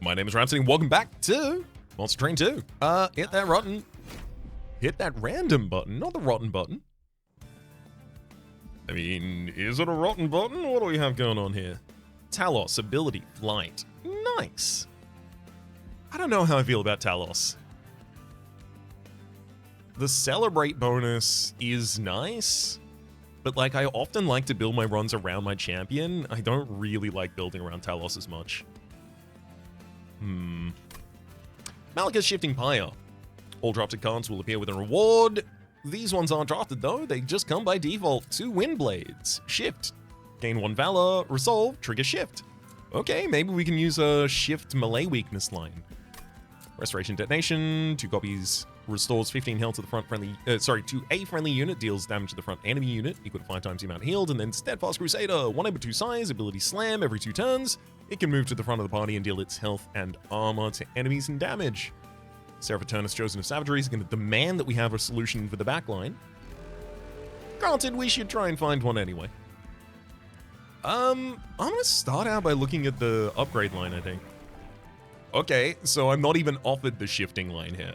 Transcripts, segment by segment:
My name is Rhapsody, and welcome back to Monster Train 2. Hit that random button, not the rotten button. I mean, is it a rotten button? What do we have going on here? Talos, ability, flight. Nice. I don't know how I feel about Talos. The celebrate bonus is nice, but like I often like to build my runs around my champion. I don't really like building around Talos as much. Malika's Shifting Pyre. All drafted cards will appear with a reward. These ones aren't drafted though, they just come by default. 2 Wind Blades. Shift. Gain 1 Valor. Resolve. Trigger Shift. Okay, maybe we can use a Shift melee weakness line. Restoration Detonation. 2 copies. Restores 15 health to the front friendly... to a friendly unit. Deals damage to the front enemy unit. Equal to 5 times the amount healed. And then Steadfast Crusader. 1 able 2 size. Ability Slam every 2 turns. It can move to the front of the party and deal its health and armor to enemies and damage. Seraph Eternus, Chosen of Savagery, is going to demand that we have a solution for the backline. Granted, we should try and find one anyway. I'm going to start out by looking at the upgrade line, I think. Okay, so I'm not even offered the shifting line here.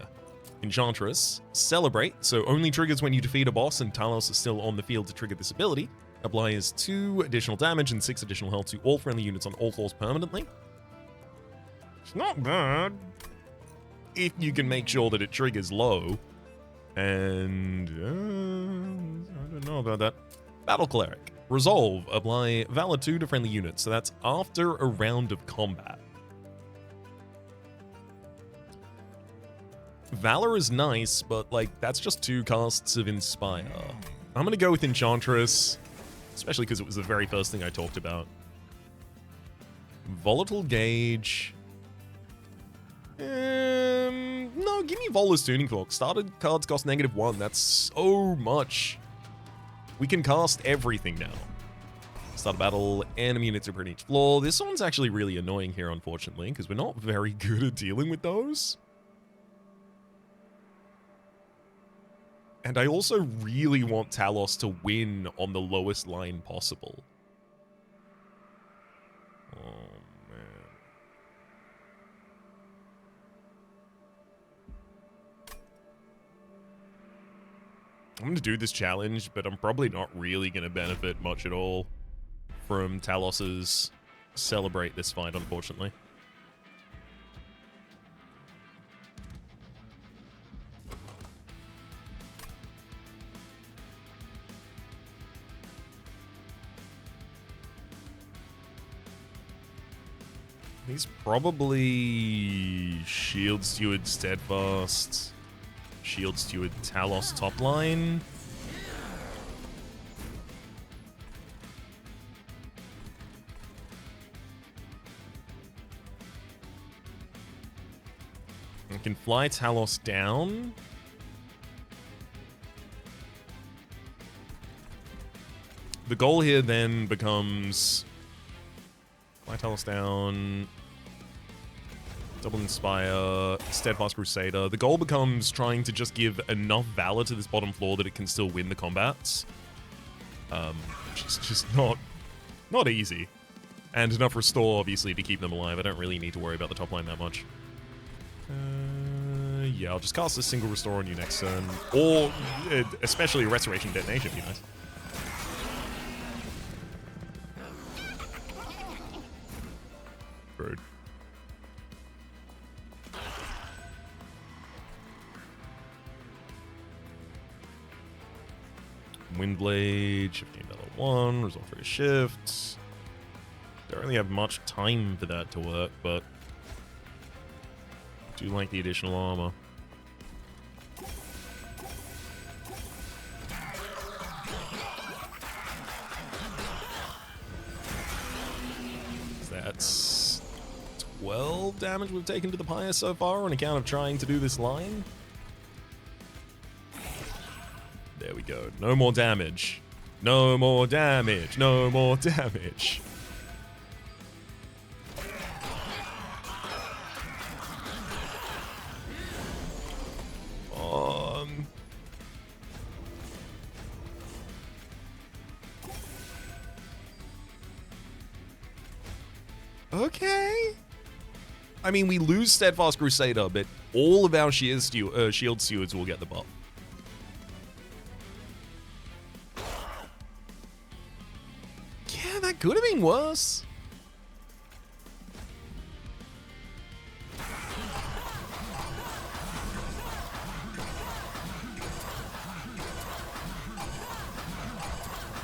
Enchantress, Celebrate, so only triggers when you defeat a boss and Talos is still on the field to trigger this ability. Applies 2 additional damage and 6 additional health to all friendly units on all floors permanently. It's not bad. If you can make sure that it triggers low. And I don't know about that. Battle Cleric. Resolve. Apply Valor 2 to friendly units. So that's after a round of combat. Valor is nice, but like that's just 2 casts of Inspire. I'm going to go with Enchantress. Especially because it was the very first thing I talked about. Volatile Gauge. No, give me Vola's Tuning Fork. Started cards cost -1. That's so much. We can cast everything now. Start a battle, enemy units are per each floor. This one's actually really annoying here, unfortunately, because we're not very good at dealing with those. And I also really want Talos to win on the lowest line possible. Oh, man. I'm going to do this challenge, but I'm probably not really going to benefit much at all from Talos's Celebrate this fight, unfortunately. He's probably Shield Steward Steadfast, Shield Steward Talos top line. I can fly Talos down. The goal here then becomes fly Talos down, double Inspire, Steadfast Crusader. The goal becomes trying to just give enough Valor to this bottom floor that it can still win the combats. Just not easy. And enough Restore, obviously, to keep them alive. I don't really need to worry about the top line that much. Yeah, I'll just cast a single Restore on you next turn. Or, especially a Restoration Detonation, you know. Rude. Windblade, shifting $1, resolve for a shift. Don't really have much time for that to work, but I do like the additional armor. That's 12 damage we've taken to the Pyre so far on account of trying to do this line. There we go. No more damage. No more damage. No more damage. Okay. I mean, we lose Steadfast Crusader, but all of our shield stewards will get the buff. Yeah, that could have been worse.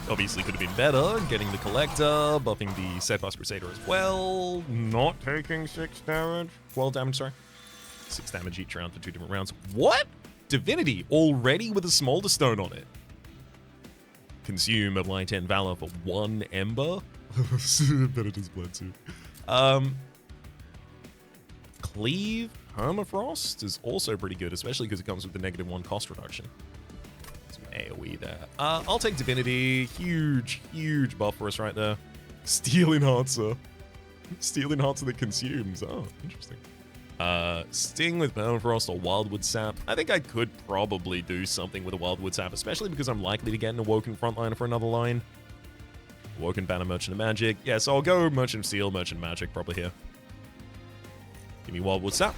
Obviously could have been better, getting the Collector, buffing the Steadfast Crusader as well, not taking 6 damage. 12 damage, sorry. 6 damage each round for 2 different rounds. What? Divinity, already with a Smolder Stone on it. Consume a Blight 10 Valor for 1 Ember. Predator's Blood too. Cleave Permafrost is also pretty good, especially because it comes with the -1 cost reduction. AoE there. I'll take Divinity. Huge, huge buff for us right there. Steel Enhancer. Steel Enhancer that consumes. Oh, interesting. Sting with Permafrost or Wildwood Sap. I think I could probably do something with a Wildwood Sap, especially because I'm likely to get an Awoken Frontliner for another line. Awoken Banner, Merchant of Magic. Yeah, so I'll go Merchant of Steel, Merchant of Magic probably here. Give me Wildwood Sap.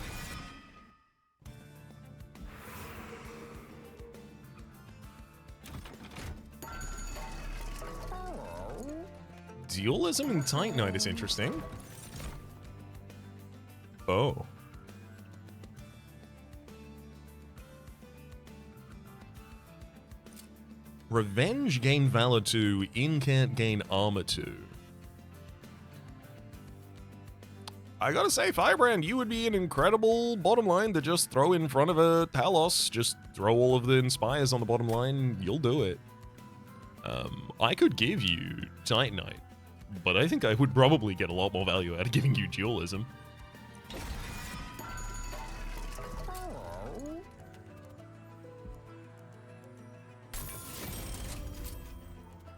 Dualism and Titanite is interesting. Oh. Revenge gain Valor 2, Incant gain Armor 2. I gotta say, Firebrand, you would be an incredible bottom line to just throw in front of a Talos. Just throw all of the Inspires on the bottom line, you'll do it. I could give you Titanite, but I think I would probably get a lot more value out of giving you Dualism.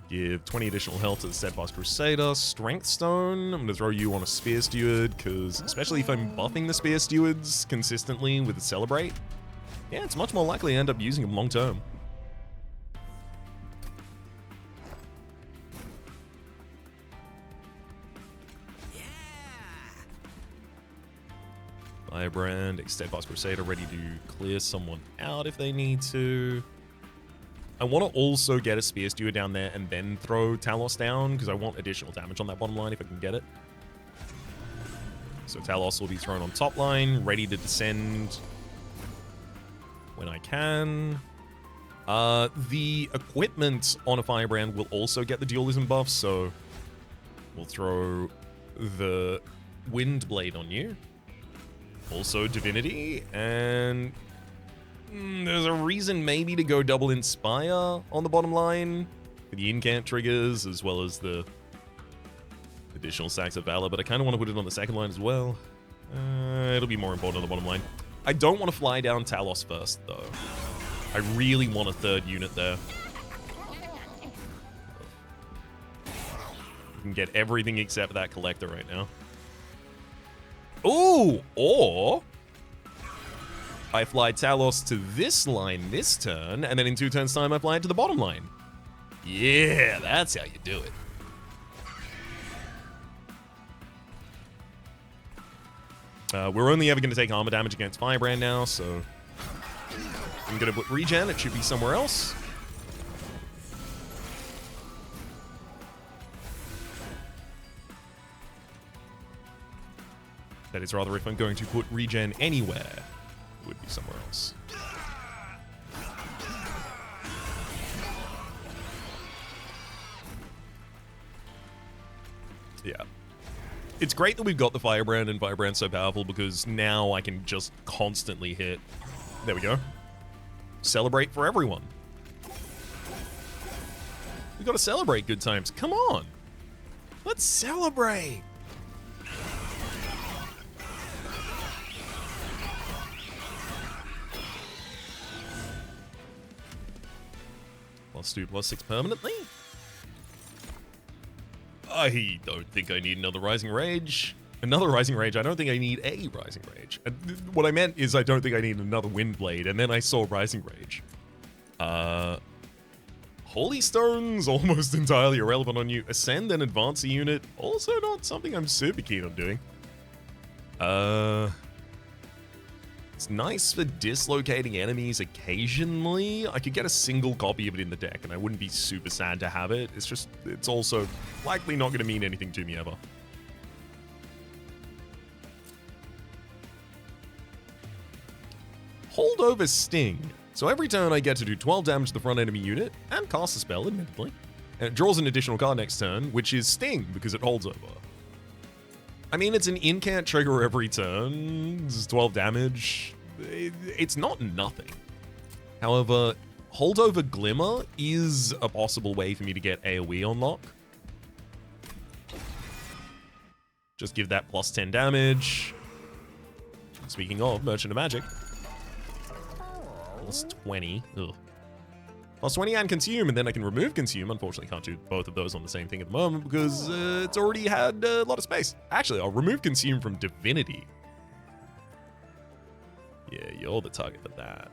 Give 20 additional health to the Steadfast Crusader. Strength Stone. I'm going to throw you on a Spear Steward, because especially if I'm buffing the Spear Stewards consistently with the Celebrate, yeah, it's much more likely I end up using them long term. Firebrand, Steadfast Crusader ready to clear someone out if they need to. I want to also get a Spear Steward down there and then throw Talos down, because I want additional damage on that bottom line if I can get it. So Talos will be thrown on top line, ready to descend when I can. The equipment on a Firebrand will also get the Dualism buff, so we'll throw the Wind Blade on you. Also Divinity, and there's a reason maybe to go double Inspire on the bottom line for the incant triggers, as well as the additional stacks of Valor, but I kind of want to put it on the second line as well. It'll be more important on the bottom line. I don't want to fly down Talos first, though. I really want a third unit there. You can get everything except that Collector right now. Ooh, or I fly Talos to this line this turn, and then in 2 turns' time I fly it to the bottom line. Yeah, that's how you do it. We're only ever going to take armor damage against Firebrand now, so I'm going to put regen. It should be somewhere else. That is, rather, if I'm going to put regen anywhere, it would be somewhere else. Yeah. It's great that we've got the Firebrand, and Firebrand's so powerful because now I can just constantly hit. There we go. Celebrate for everyone. We gotta celebrate good times. Come on. Let's celebrate. +2, +6 permanently? I don't think I need another Rising Rage. Another Rising Rage? I don't think I need a Rising Rage. What I meant is I don't think I need another Wind Blade, and then I saw Rising Rage. Holy Stone's almost entirely irrelevant on you. Ascend and advance a unit, also not something I'm super keen on doing. It's nice for dislocating enemies occasionally. I could get a single copy of it in the deck, and I wouldn't be super sad to have it. It's also likely not going to mean anything to me ever. Holdover Sting. So every turn I get to do 12 damage to the front enemy unit, and cast a spell, admittedly. And it draws an additional card next turn, which is Sting, because it holds over. I mean, it's an incant trigger every turn. It's 12 damage. It's not nothing. However, Holdover Glimmer is a possible way for me to get AoE on lock. Just give that plus 10 damage. Speaking of, Merchant of Magic. Plus 20. Ugh. Plus 20 and Consume, and then I can remove Consume. Unfortunately, can't do both of those on the same thing at the moment because it's already had a lot of space. Actually, I'll remove Consume from Divinity. Yeah, you're the target for that.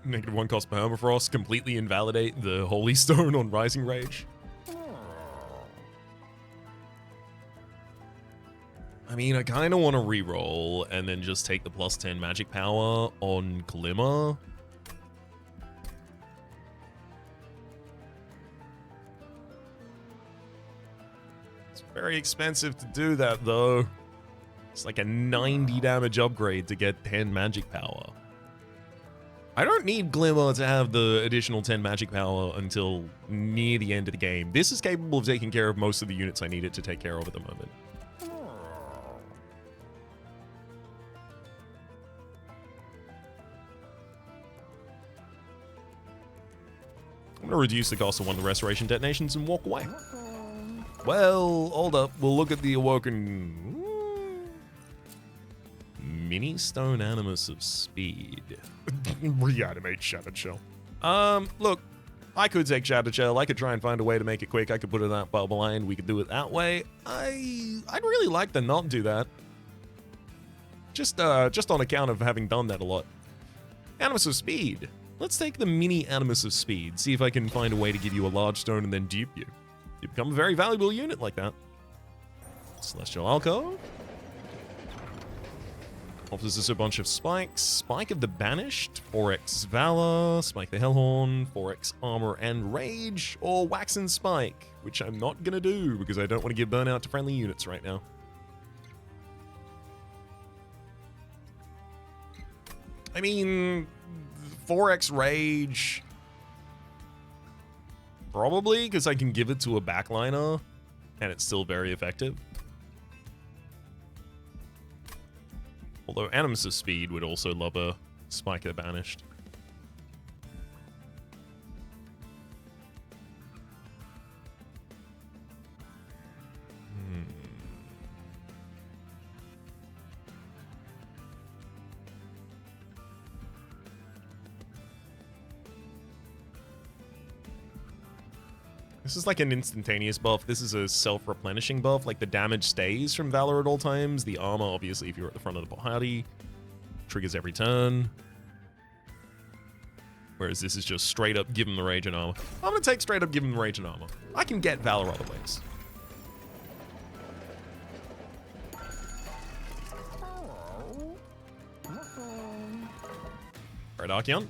-1 cost Permafrost, completely invalidate the Holy Stone on Rising Rage. I mean, I kind of want to reroll and then just take the plus 10 magic power on Glimmer. It's very expensive to do that, though. It's like a 90 damage upgrade to get 10 magic power. I don't need Glimmer to have the additional 10 magic power until near the end of the game. This is capable of taking care of most of the units I need it to take care of at the moment. I'm going to reduce the cost of one of the Restoration Detonations and walk away. Well, hold up. We'll look at the Awoken... Mini Stone Animus of Speed. Reanimate Shattered Shell. Look, I could take Shattered Shell. I could try and find a way to make it quick. I could put it in that bubble line. We could do it that way. I'd really like to not do that. Just on account of having done that a lot. Animus of Speed. Let's take the Mini Animus of Speed. See if I can find a way to give you a large stone and then dupe you. You become a very valuable unit like that. Celestial Alcove. Offers us a bunch of spikes. Spike of the Banished, 4x Valor, Spike the Hellhorn, 4x Armor and Rage, or Waxen Spike, which I'm not gonna do because I don't want to give burnout to friendly units right now. I mean, 4x Rage, probably, because I can give it to a backliner, and it's still very effective. Although Animus of Speed would also love a Spike of the Banished. This is like an instantaneous buff. This is a self-replenishing buff. Like, the damage stays from Valor at all times. The armor, obviously, if you're at the front of the party, triggers every turn. Whereas this is just straight up give him the rage and armor. I'm going to take straight up give him the rage and armor. I can get Valor other ways. Right, Archeon.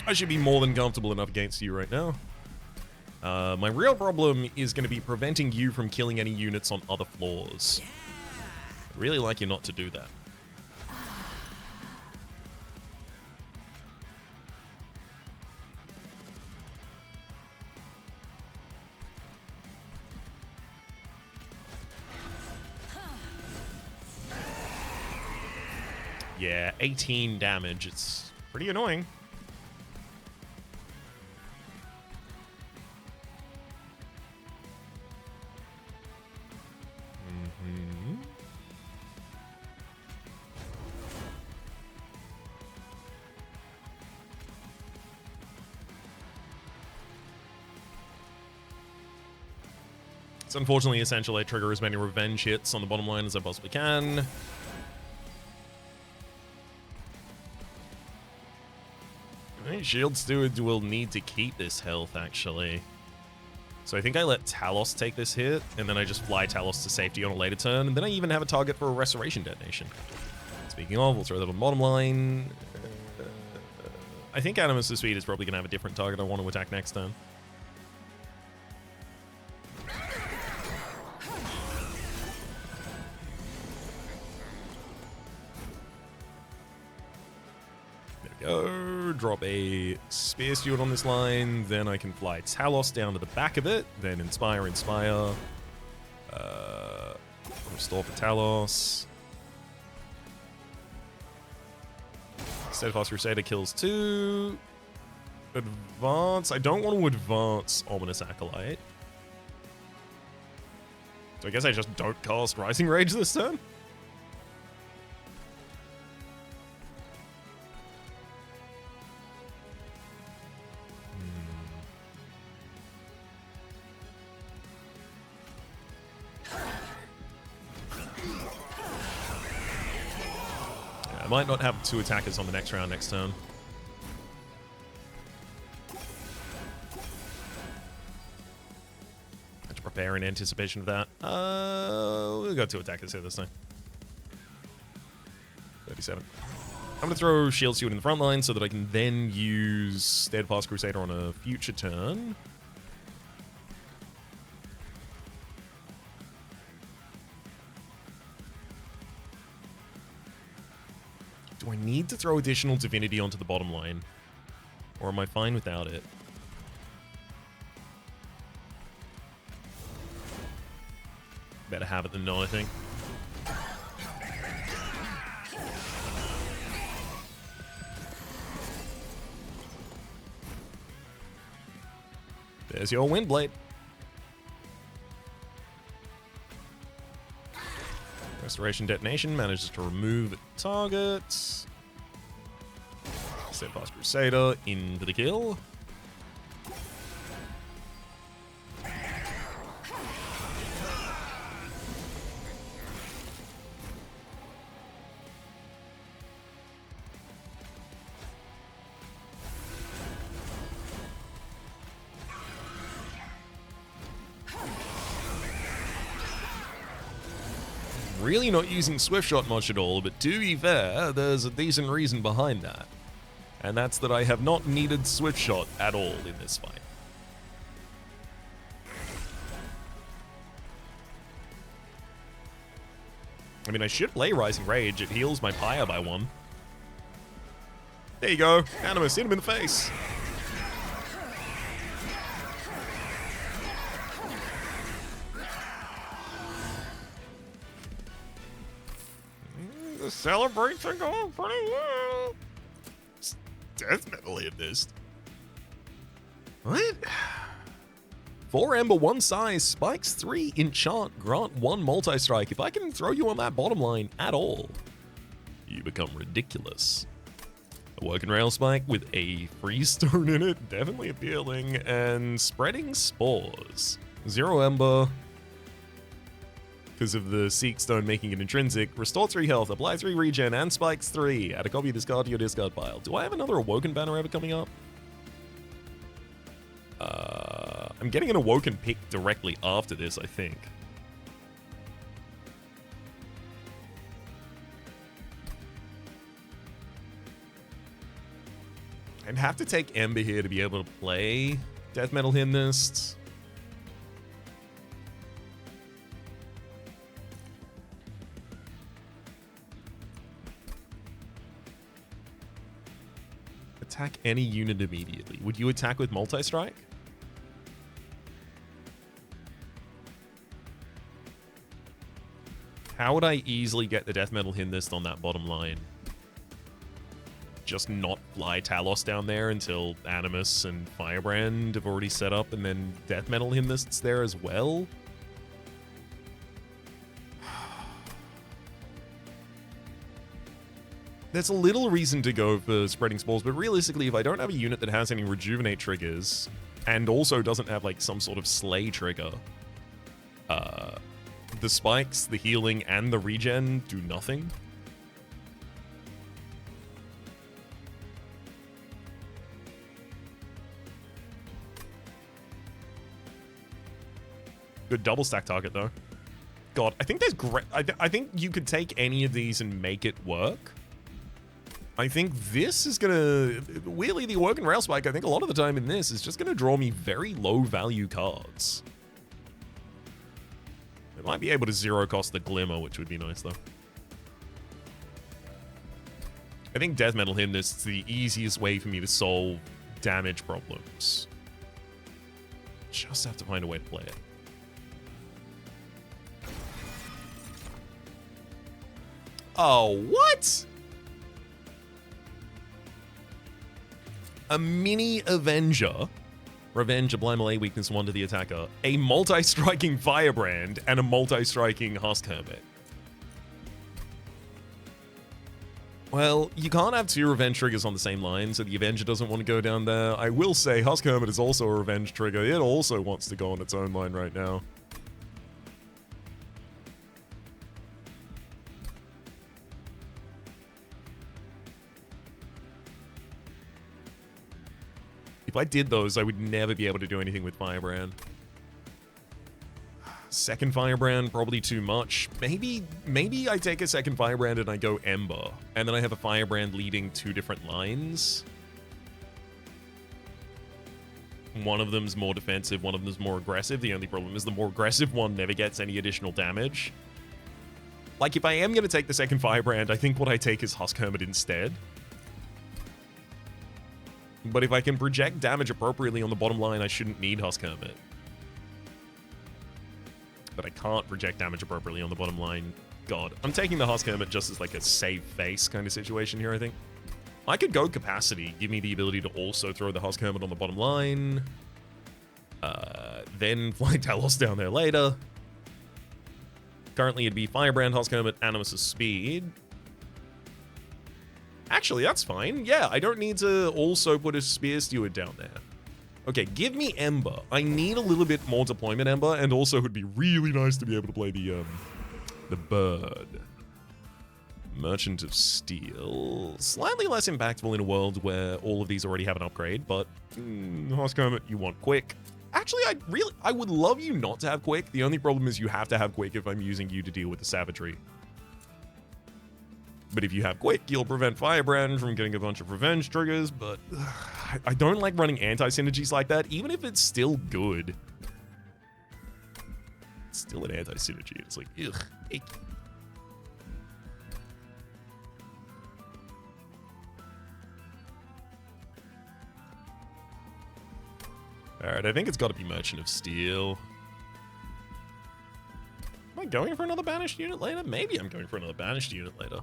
I should be more than comfortable enough against you right now. My real problem is going to be preventing you from killing any units on other floors. I'd really like you not to do that. Yeah, 18 damage. It's pretty annoying. It's unfortunately essential I trigger as many revenge hits on the bottom line as I possibly can. I think Shield Steward will need to keep this health, actually. So I think I let Talos take this hit, and then I just fly Talos to safety on a later turn, and then I even have a target for a Restoration Detonation. Speaking of, we'll throw that on bottom line. I think Animus' speed is probably going to have a different target I want to attack next turn. Go, drop a Spear Steward on this line, then I can fly Talos down to the back of it, then Inspire, restore for Talos. Steadfast Crusader kills 2. Advance, I don't want to advance Ominous Acolyte. So I guess I just don't cast Rising Rage this turn? I might not have 2 attackers on the next round next turn. Have to prepare in anticipation of that. We'll go 2 attackers here this time. 37. I'm going to throw Shield Steward in the front line so that I can then use Steadfast Crusader on a future turn. Do I need to throw additional Divinity onto the bottom line? Or am I fine without it? Better have it than not, I think. There's your Windblade. Restoration Detonation manages to remove targets. Steadfast Crusader into the kill. Really not using Swift Shot much at all, but to be fair, there's a decent reason behind that. And that's that I have not needed Swift Shot at all in this fight. I mean, I should play Rising Rage. It heals my Pyre by 1. There you go. Animus, hit him in the face. The celebrates are going pretty well. It's Deathmetal Hymnist. What? 4 Ember, 1 Size, Spikes 3, Enchant, Grant 1 Multi-Strike. If I can throw you on that bottom line at all, you become ridiculous. A Woken Rail Spike with a Freestone in it, definitely appealing, and Spreading Spores. 0 Ember, because of the Seek Stone making it intrinsic. Restore 3 health, apply 3 regen, and Spikes 3. Add a copy of this card to your discard pile. Do I have another Awoken banner ever coming up? I'm getting an Awoken pick directly after this, I think. I'd have to take Ember here to be able to play Deathmetal Hymnist. Attack any unit immediately. Would you attack with Multi-Strike? How would I easily get the Deathmetal Hymnist on that bottom line? Just not fly Talos down there until Animus and Firebrand have already set up, and then Deathmetal Hymnist's there as well? There's a little reason to go for Spreading Spores, but realistically, if I don't have a unit that has any Rejuvenate triggers, and also doesn't have like some sort of Slay trigger, the spikes, the healing, and the regen do nothing. Good double stack target, though. God, I think there's great... I think you could take any of these and make it work. I think this is gonna... Weirdly, the Awoken Rail Spike, I think a lot of the time in this is just gonna draw me very low-value cards. It might be able to zero-cost the Glimmer, which would be nice, though. I think Deathmetal Hymnist is the easiest way for me to solve damage problems. Just have to find a way to play it. Oh, what? A mini Avenger. Revenge, a blind melee weakness 1 to the attacker. A multi-striking Firebrand and a multi-striking Husk Hermit. Well, you can't have 2 Revenge triggers on the same line, so the Avenger doesn't want to go down there. I will say Husk Hermit is also a Revenge trigger. It also wants to go on its own line right now. If I did those, I would never be able to do anything with Firebrand. Second Firebrand, probably too much. Maybe I take a second Firebrand and I go Ember, and then I have a Firebrand leading 2 different lines. One of them's more defensive, one of them's more aggressive. The only problem is the more aggressive one never gets any additional damage. Like, if I am going to take the second Firebrand, I think what I take is Husk Hermit instead. But if I can project damage appropriately on the bottom line, I shouldn't need Husk Hermit. But I can't project damage appropriately on the bottom line. God, I'm taking the Husk Hermit just as like a save face kind of situation here, I think. I could go Capacity, give me the ability to also throw the Husk Hermit on the bottom line. Then fly Talos down there later. Currently it'd be Firebrand, Husk Hermit, Animus' Speed. Actually, that's fine. Yeah, I don't need to also put a Spear Steward down there. Okay, give me Ember. I need a little bit more deployment Ember, and also it would be really nice to be able to play the bird. Merchant of Steel. Slightly less impactful in a world where all of these already have an upgrade, but Husk Hermit, you want Quick. Actually, I would love you not to have Quick. The only problem is you have to have Quick if I'm using you to deal with the Savagery. But if you have Quick, you'll prevent Firebrand from getting a bunch of revenge triggers, but I don't like running anti-synergies like that, even if it's still good. It's still an anti-synergy. It's like, ugh, ick. Alright, I think it's got to be Merchant of Steel. Am I going for another banished unit later? Maybe I'm going for another banished unit later.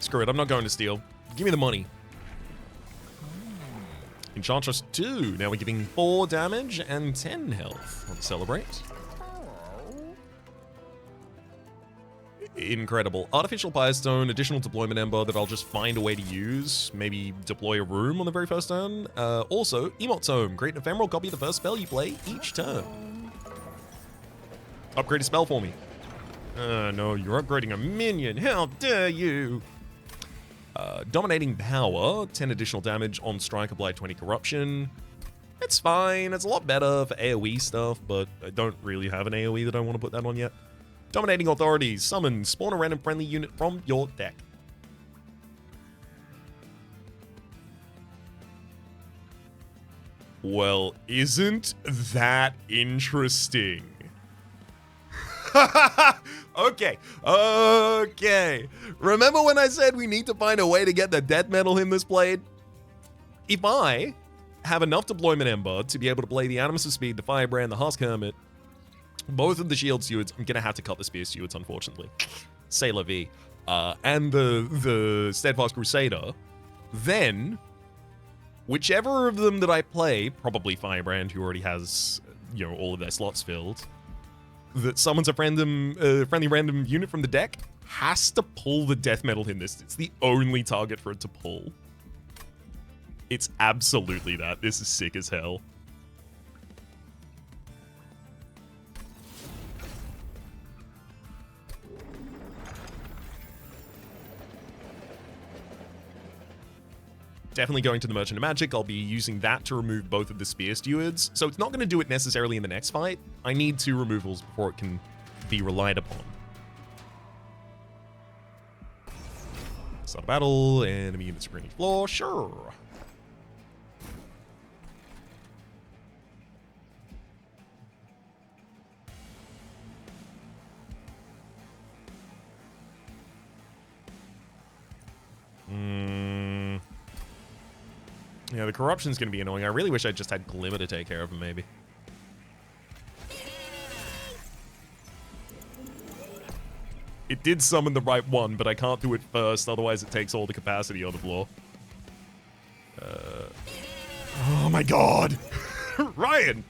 Screw it, I'm not going to steal. Give me the money. Enchantress 2. Now we're giving 4 damage and 10 health. Let's celebrate. Incredible. Artificial Firestone, additional deployment Ember that I'll just find a way to use. Maybe deploy a room on the very first turn. Also, Emote Tome. Create an ephemeral copy of the first spell you play each turn. Upgrade a spell for me. No, you're upgrading a minion. How dare you? Dominating Power, 10 additional damage on Strike, apply 20 Corruption. It's fine, it's a lot better for AoE stuff, but I don't really have an AoE that I want to put that on yet. Dominating Authority, summon, spawn a random friendly unit from your deck. Well, isn't that interesting? Okay. Remember when I said we need to find a way to get the Deathmetal Hymnist played? If I have enough deployment Ember to be able to play the Animus of Speed, the Firebrand, the Husk Hermit, both of the Shield Stewards, I'm gonna have to cut the Spear Stewards, unfortunately. C'est la vie. And the Steadfast Crusader, then whichever of them that I play, probably Firebrand, who already has, you know, all of their slots filled, that summons a friendly random unit from the deck, has to pull the Deathmetal Hymnist. It's the only target for it to pull. It's absolutely that. This is sick as hell. Definitely going to the Merchant of Magic. I'll be using that to remove both of the Spear Stewards. So it's not going to do it necessarily in the next fight. I need 2 removals before it can be relied upon. Start a battle, enemy units are green floor, sure. Yeah, the corruption's gonna be annoying. I really wish I just had Glimmer to take care of him, maybe. It did summon the right one, but I can't do it first, otherwise it takes all the capacity on the floor. Oh my god! Ryan!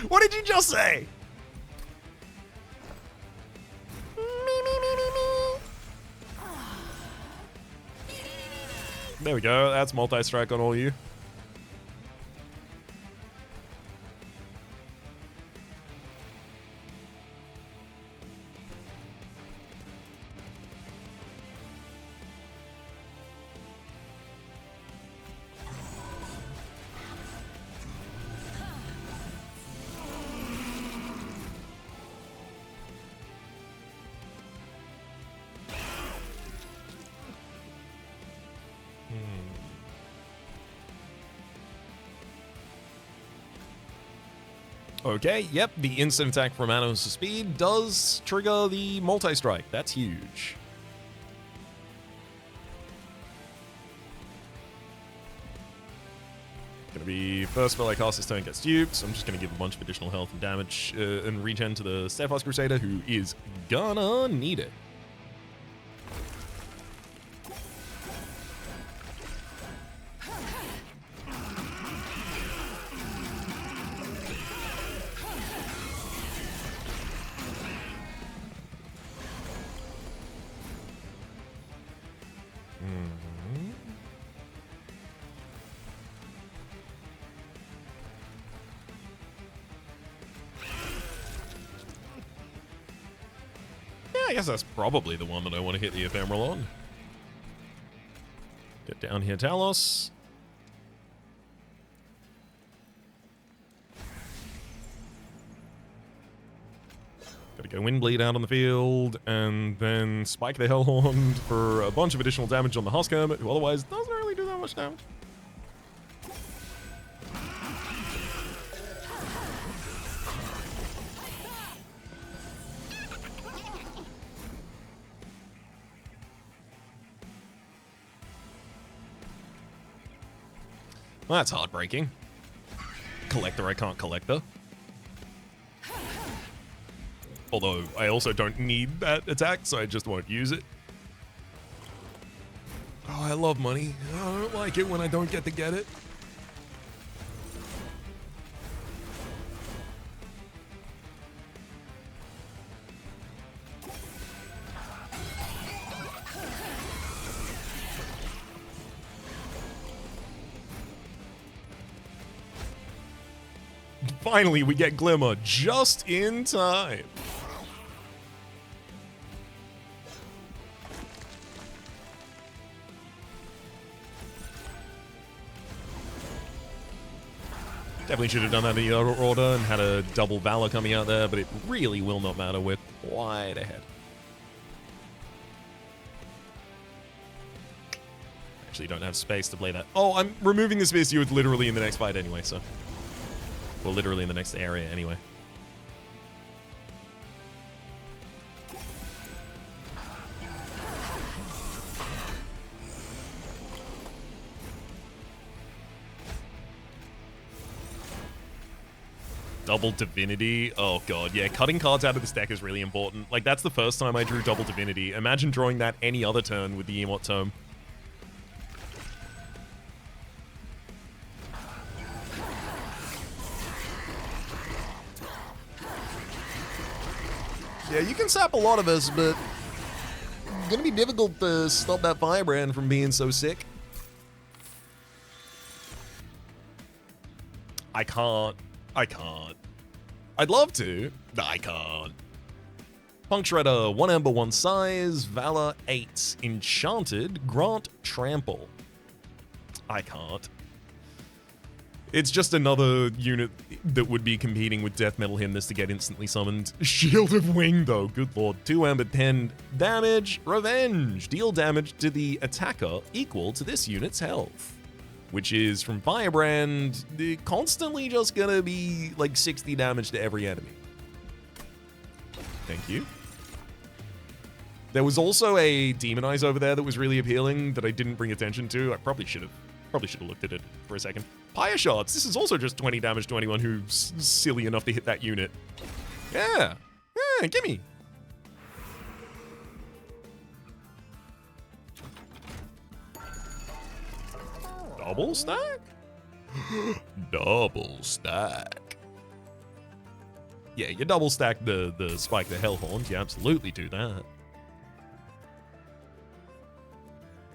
What did you just say? There we go, that's multi-strike on all you. Okay, yep, the instant attack from Anos' speed does trigger the multi-strike. That's huge. Gonna be first spell I cast this turn gets duped, so I'm just gonna give a bunch of additional health and damage and regen to the Steadfast Crusader, who is gonna need it. I guess that's probably the one that I want to hit the Ephemeral on. Get down here, Talos. Gotta go Windbleed out on the field, and then spike the Hellhorn for a bunch of additional damage on the Husk Hermit, who otherwise doesn't really do that much damage. Well, that's heartbreaking. Collector, I can't Collector. Although, I also don't need that attack, so I just won't use it. Oh, I love money. I don't like it when I don't get to get it. Finally, we get Glimmer just in time. Definitely should have done that in the other order and had a double Valor coming out there, but it really will not matter. We're quite ahead. Actually, don't have space to play that. Oh, I'm removing this VSU literally in the next fight anyway, so... Well, literally in the next area anyway. Double Divinity. Oh god, yeah, cutting cards out of this deck is really important. Like, that's the first time I drew Double Divinity. Imagine drawing that any other turn with the Emot Tome. Yeah, you can sap a lot of us, but gonna be difficult to stop that Firebrand from being so sick. I can't. I'd love to. I can't. Punk Shredder, 1 Ember, 1 Size, Valor 8, Enchanted, Grant Trample. I can't. It's just another unit that would be competing with Deathmetal Hymnist to get instantly summoned. Shield of Wing, though, good lord. 2 Ember, 10 damage, Revenge. Deal damage to the attacker equal to this unit's health. Which is, from Firebrand, constantly just gonna be like 60 damage to every enemy. Thank you. There was also a Demonize over there that was really appealing that I didn't bring attention to. I probably should have looked at it for a second. Pyre Shots. This is also just 20 damage to anyone who's silly enough to hit that unit. Yeah. Yeah, gimme. Double stack? Double stack. Yeah, you double stack the Spike the Hellhorn. You absolutely do that.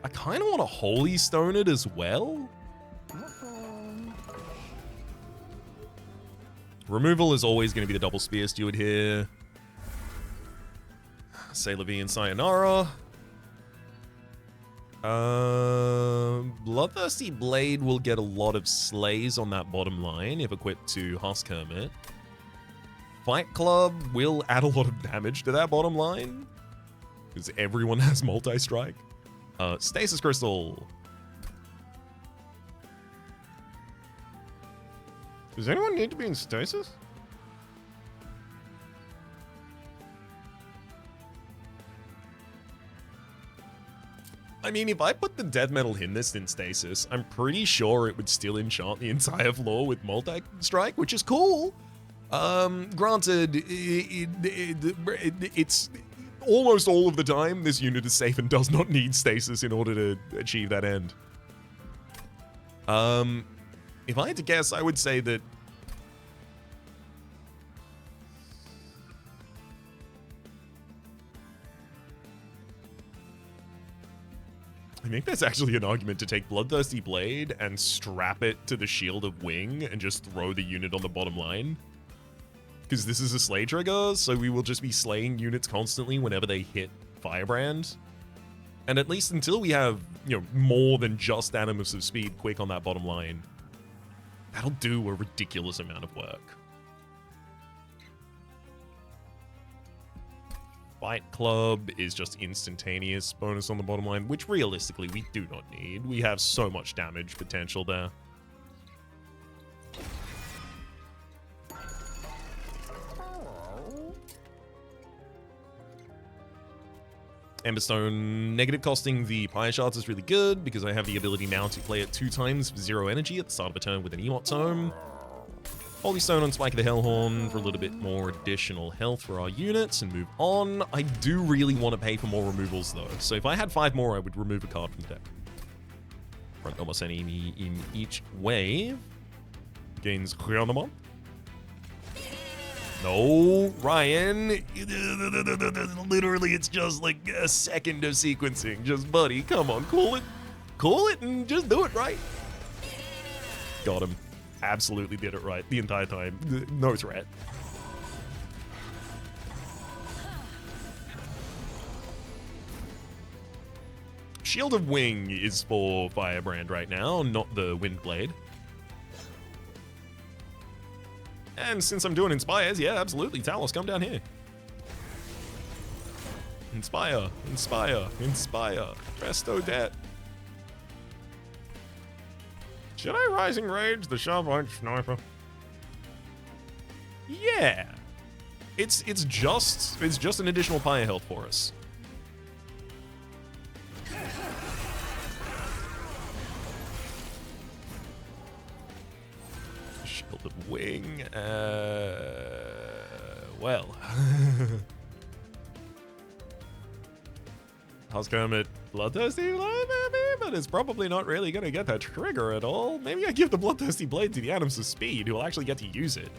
I kind of want to Holy Stone it as well. Removal is always going to be the double Spear Steward here. Sailor V and Sayonara. Bloodthirsty Blade will get a lot of slays on that bottom line if equipped to Husk Hermit. Fight Club will add a lot of damage to that bottom line because everyone has multi-strike. Stasis Crystal. Does anyone need to be in stasis? I mean, if I put the Deathmetal Hymnist in stasis, I'm pretty sure it would still enchant the entire floor with multi-strike, which is cool. Granted, it's almost all of the time this unit is safe and does not need stasis in order to achieve that end. If I had to guess, I would say that I think there's actually an argument to take Bloodthirsty Blade and strap it to the Shield of Wing and just throw the unit on the bottom line. Because this is a slay trigger, so we will just be slaying units constantly whenever they hit Firebrand. And at least until we have, you know, more than just Animus of Speed quick on that bottom line, that'll do a ridiculous amount of work. Fight Club is just instantaneous bonus on the bottom line, which realistically we do not need. We have so much damage potential there. Emberstone negative costing the Pyre Shards is really good because I have the ability now to play it 2 times for 0 energy at the start of a turn with an Emot Tome. Holy Stone on Spike of the Hellhorn for a little bit more additional health for our units and move on. I do really want to pay for more removals though, so if I had 5 more, I would remove a card from the deck. Front almost enemy in each wave. Gains Chronomon. No, Ryan. Literally, it's just like a second of sequencing. Just, buddy, come on, cool it. Cool it and just do it right. Got him. Absolutely did it right the entire time. No threat. Shield of Wing is for Firebrand right now, not the Windblade. And since I'm doing Inspires, yeah, absolutely. Talos, come down here. Inspire, Inspire, Inspire. Presto Det. Should I Rising Rage the Sharp-Edged Sniper? Yeah. It's just an additional Pyre health for us. Shield of Wing. Well. Husk Hermit Bloodthirsty Blade, maybe? But it's probably not really going to get that trigger at all. Maybe I give the Bloodthirsty Blade to the Animus of Speed, who will actually get to use it.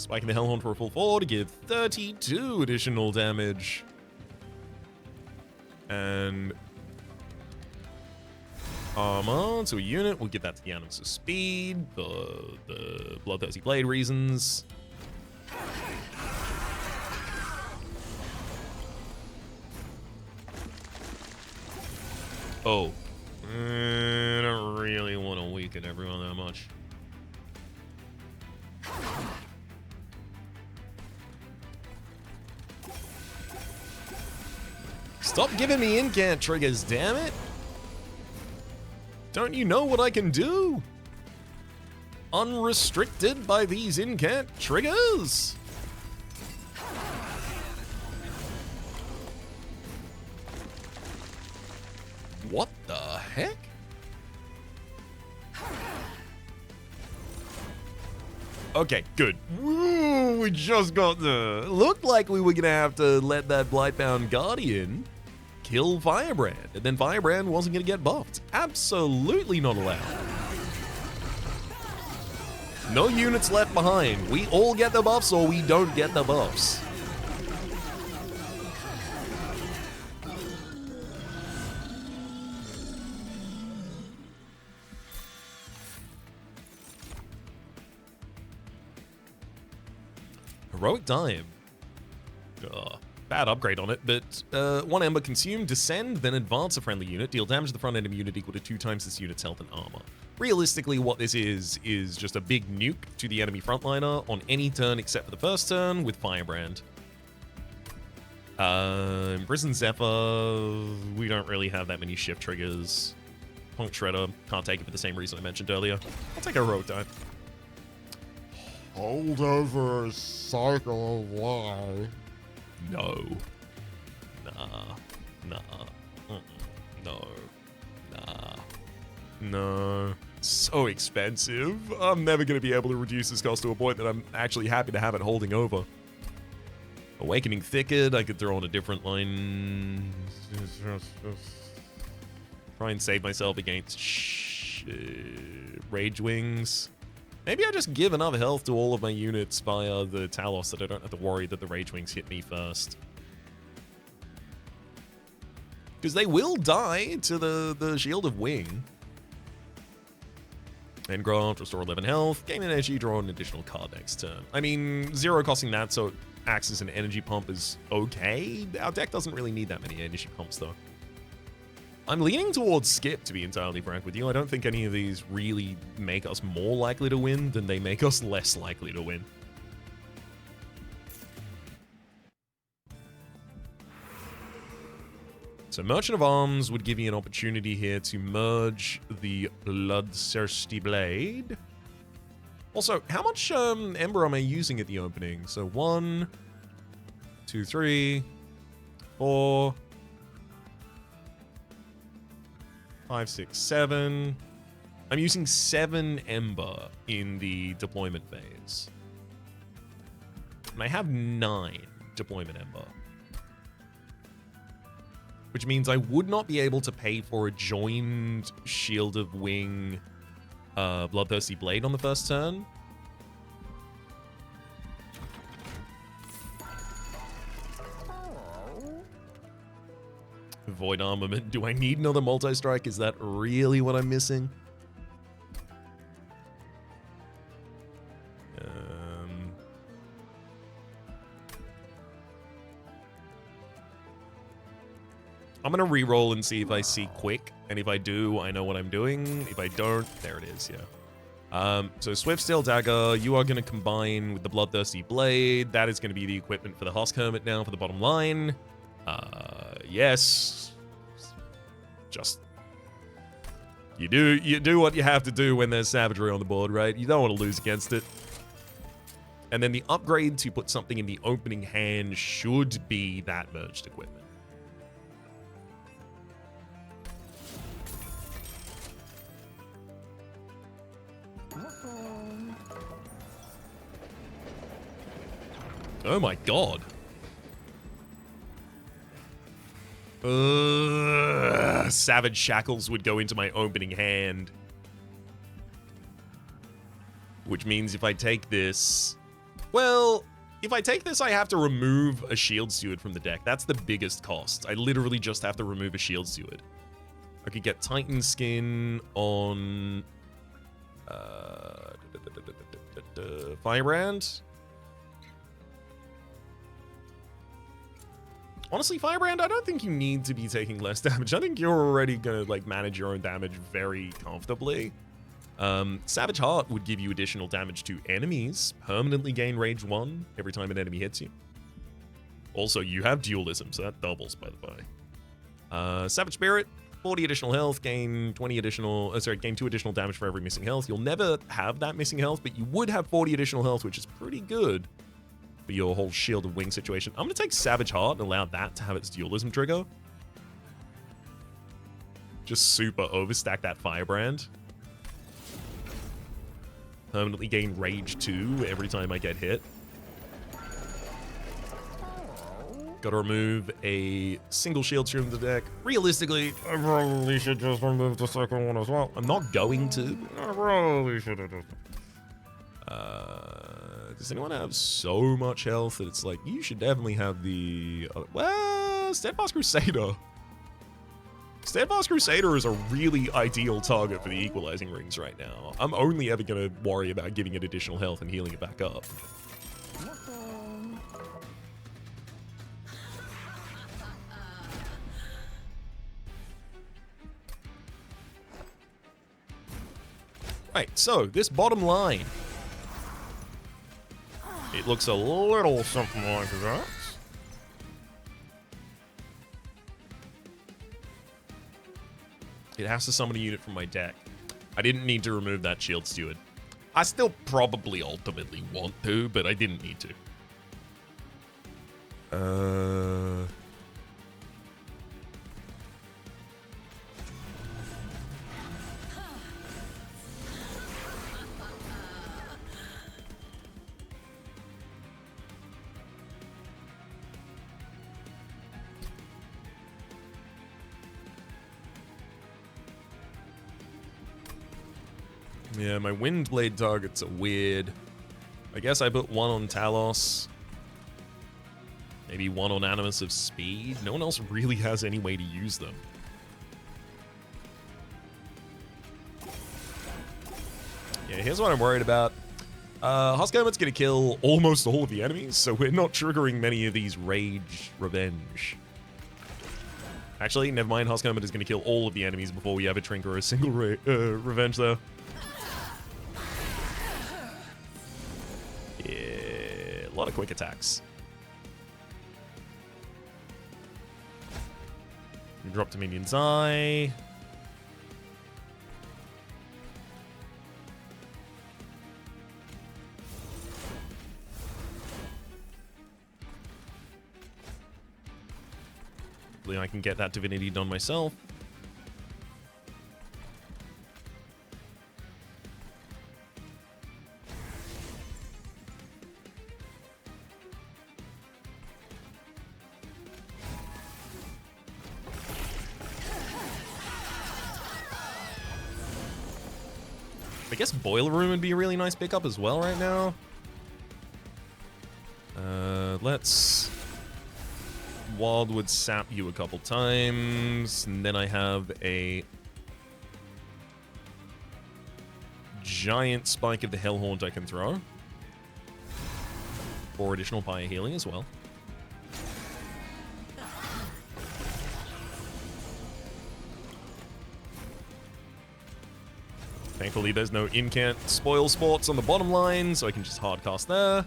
Spiking the Hellhorn for a full 4 to give 32 additional damage. And armor to a unit. We'll give that to the Animus of Speed. The Bloodthirsty Blade reasons. Oh. I don't really want to weaken everyone that much. Stop giving me incant triggers, damn it! Don't you know what I can do? Unrestricted by these incant triggers? What the heck? Okay, good. Woo, we just got the... Looked like we were gonna have to let that Blightbound Guardian kill Firebrand, and then Firebrand wasn't gonna get buffed. Absolutely not allowed. No units left behind. We all get the buffs or we don't get the buffs. Heroic Dive. Bad upgrade on it, but 1 Ember consumed, descend, then advance a friendly unit, deal damage to the front enemy unit equal to 2 times this unit's health and armor. Realistically, what this is just a big nuke to the enemy frontliner on any turn except for the first turn with Firebrand. Imprisoned Zephyr, we don't really have that many shift triggers. Punk Shredder, can't take it for the same reason I mentioned earlier. I'll take a Heroic Dive. Hold over a cycle of life. No. Nah. No. Nah. No. So expensive. I'm never going to be able to reduce this cost to a point that I'm actually happy to have it holding over. Awakening Thicket, I could throw on a different line. Try and save myself against Rage Wings. Maybe I just give enough health to all of my units via the Talos that I don't have to worry that the Rage Wings hit me first. Because they will die to the Shield of Wing. Engraft, restore 11 health, gain energy, draw an additional card next turn. I mean, 0 costing that, so it acts as an energy pump is okay. Our deck doesn't really need that many energy pumps, though. I'm leaning towards skip, to be entirely frank with you. I don't think any of these really make us more likely to win than they make us less likely to win. So Merchant of Arms would give you an opportunity here to merge the Bloodthirsty Blade. Also, how much Ember am I using at the opening? So 1, 2, 3, 4... 5, 6, 7. I'm using 7 Ember in the deployment phase. And I have 9 deployment Ember. Which means I would not be able to pay for a joined Shield of Wing Bloodthirsty Blade on the first turn. Void Armament. Do I need another multi-strike? Is that really what I'm missing? I'm going to re-roll and see if I see quick. And if I do, I know what I'm doing. If I don't, there it is, yeah. So Swift Steel Dagger, you are going to combine with the Bloodthirsty Blade. That is going to be the equipment for the Husk Hermit now for the bottom line. Yes. Just you do what you have to do when there's savagery on the board, right? You don't want to lose against it. And then the upgrade to put something in the opening hand should be that merged equipment. Oh my god. Savage Shackles would go into my opening hand. Which means if I take this, Well, if I take this, I have to remove a Shield Steward from the deck. That's the biggest cost. I literally just have to remove a Shield Steward. I could get Titan Skin on Firebrand. Honestly, Firebrand, I don't think you need to be taking less damage. I think you're already gonna like manage your own damage very comfortably. Savage Heart would give you additional damage to enemies. Permanently gain Rage 1 every time an enemy hits you. Also, you have Dualism, so that doubles, by the way. Savage Spirit, 40 additional health, gain 20 additional, gain 2 additional damage for every missing health. You'll never have that missing health, but you would have 40 additional health, which is pretty good for your whole Shield of Wing situation. I'm going to take Savage Heart and allow that to have its Dualism trigger. Just super overstack that Firebrand. Permanently gain Rage 2 every time I get hit. Gotta remove a single shield stream from the deck. Realistically, I probably should just remove the second one as well. I'm not going to. I probably should have just... Does anyone have so much health that it's like, you should definitely have the... well, Steadfast Crusader. Steadfast Crusader is a really ideal target for the equalizing rings right now. I'm only ever going to worry about giving it additional health and healing it back up. Right, so this bottom line. It looks a little something like that. It has to summon a unit from my deck. I didn't need to remove that Shield Steward. I still probably ultimately want to, but I didn't need to. Yeah, my Windblade targets are weird. I guess I put one on Talos. Maybe one on Animus of Speed. No one else really has any way to use them. Yeah, here's what I'm worried about. Husk Helmet's gonna kill almost all of the enemies, so we're not triggering many of these Rage Revenge. Actually, never mind, Husk Helmet is gonna kill all of the enemies before we ever trigger a single Revenge though. Yeah, a lot of quick attacks. Drop Dominion's Eye. Hopefully I can get that Divinity done myself. I guess Boiler Room would be a really nice pickup as well right now. Let's Wildwood sap you a couple times, and then I have a giant Spike of the Hellhaunt I can throw. 4 additional fire healing as well. Thankfully, there's no incant spoil sports on the bottom line, so I can just hardcast there.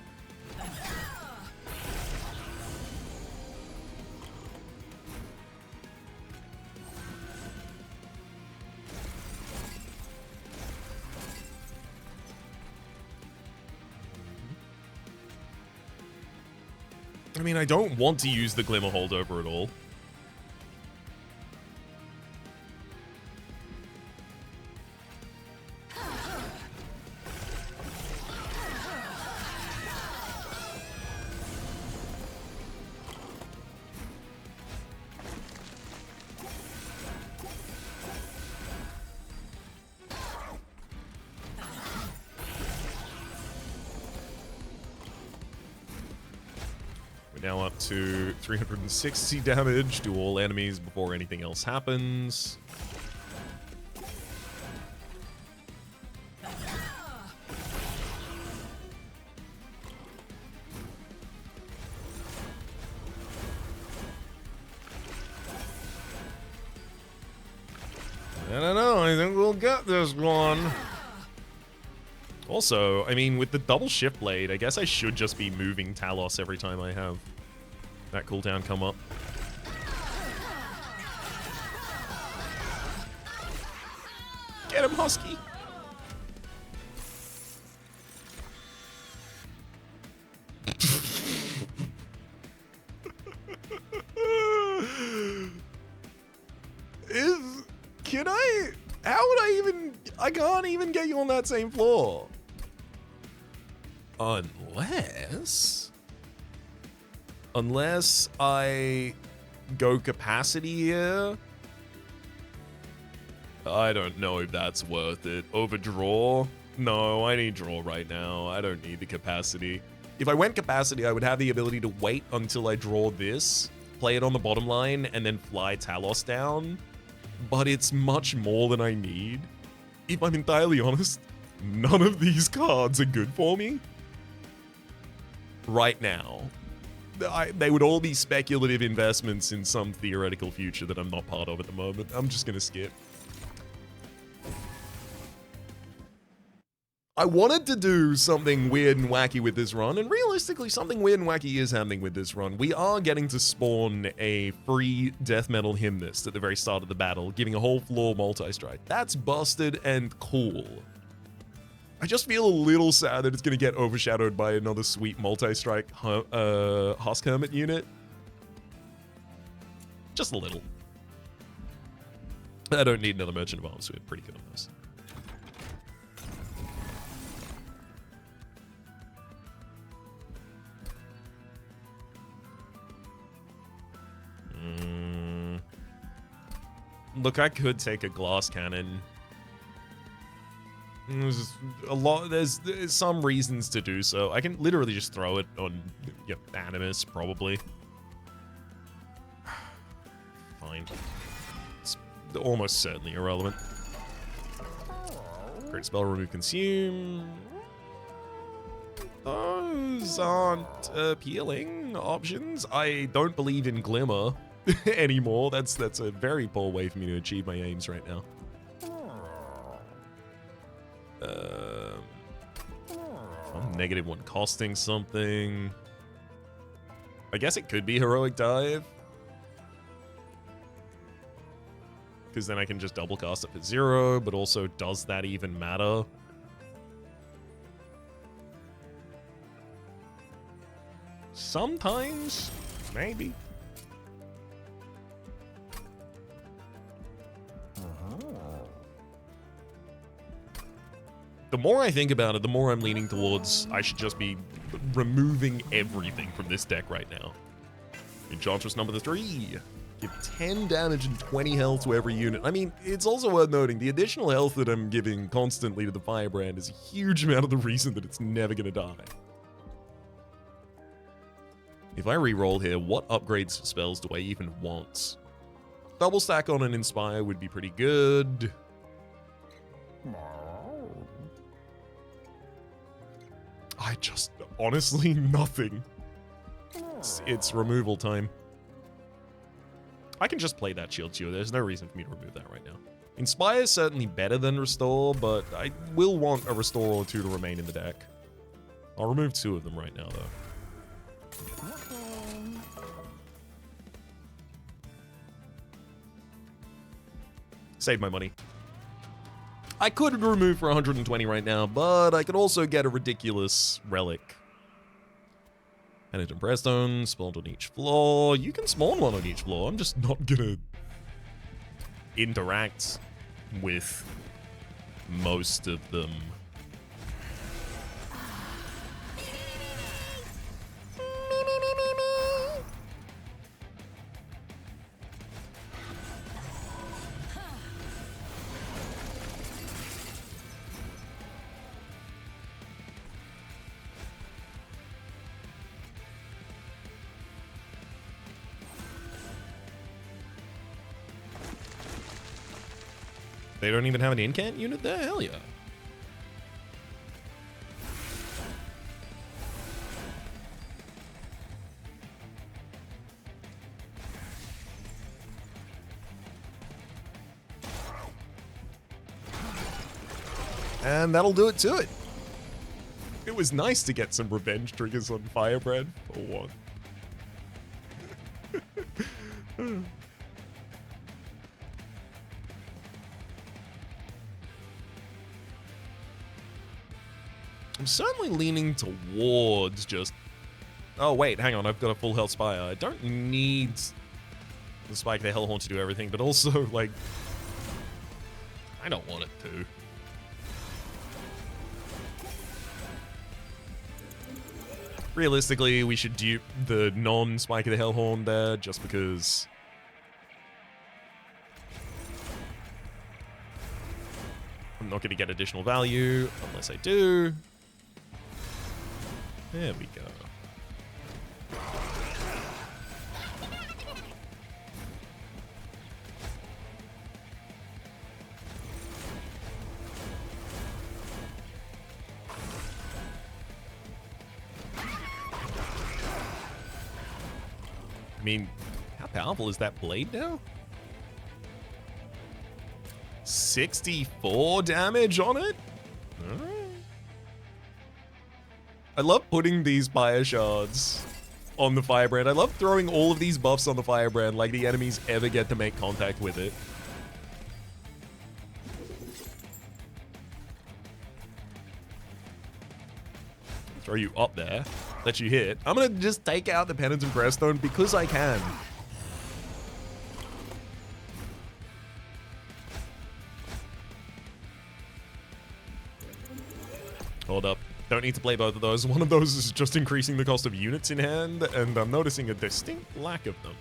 I mean, I don't want to use the Glimmer Holdover at all. Now up to 360 damage to all enemies before anything else happens. I don't know, I think we'll get this one. Also, I mean, with the double shift blade, I guess I should just be moving Talos every time I have that cooldown come up. Get him, Husky! I can't even get you on that same floor. Unless I go capacity here. I don't know if that's worth it. Overdraw? No, I need draw right now. I don't need the capacity. If I went capacity, I would have the ability to wait until I draw this, play it on the bottom line, and then fly Talos down. But it's much more than I need. If I'm entirely honest, none of these cards are good for me right now. They would all be speculative investments in some theoretical future that I'm not part of at the moment. I'm just gonna skip. I wanted to do something weird and wacky with this run, and realistically, something weird and wacky is happening with this run. We are getting to spawn a free Deathmetal Hymnist at the very start of the battle, giving a whole floor multi-strike. That's busted and cool. I just feel a little sad that it's going to get overshadowed by another sweet multi-strike Husk Hermit unit. Just a little. I don't need another Merchant of Arms, so we're pretty good on this. Look, I could take a glass cannon. There's a lot. There's some reasons to do so. I can literally just throw it on Animus, probably. Fine. It's almost certainly irrelevant. Great spell, remove, consume. Those aren't appealing options. I don't believe in Glimmer anymore. That's a very poor way for me to achieve my aims right now. I'm -1 costing something. I guess it could be Heroic Dive. Because then I can just double cast it for 0, but also does that even matter? Sometimes, maybe. The more I think about it, the more I'm leaning towards I should just be removing everything from this deck right now. Enchantress number 3. Give 10 damage and 20 health to every unit. I mean, it's also worth noting, the additional health that I'm giving constantly to the Firebrand is a huge amount of the reason that it's never going to die. If I reroll here, what upgrades spells do I even want? Double stack on an Inspire would be pretty good. I just, honestly, nothing. It's removal time. I can just play that Shield Shield. There's no reason for me to remove that right now. Inspire is certainly better than Restore, but I will want a Restore or 2 to remain in the deck. I'll remove 2 of them right now, though. Save my money. I could remove for 120 right now, but I could also get a ridiculous relic. Penitent Breaststone, spawned on each floor. You can spawn one on each floor. I'm just not gonna interact with most of them. They don't even have an incant unit there? Hell yeah. And that'll do it to it. It was nice to get some revenge triggers on Firebrand for one. I'm certainly leaning towards just... Oh, wait, hang on. I've got a full health Spire. I don't need the Spike the Hellhorn to do everything, but also, like... I don't want it to. Realistically, we should dupe the non-Spike of the Hellhorn there, just because... I'm not going to get additional value, unless I do. There we go. I mean, how powerful is that blade now? 64 damage on it? Alright. I love putting these fire shards on the Firebrand. I love throwing all of these buffs on the Firebrand like the enemies ever get to make contact with it. Throw you up there. Let you hit. I'm gonna just take out the Penance and Creststone because I can. Hold up. Don't need to play both of those. One of those is just increasing the cost of units in hand, and I'm noticing a distinct lack of them.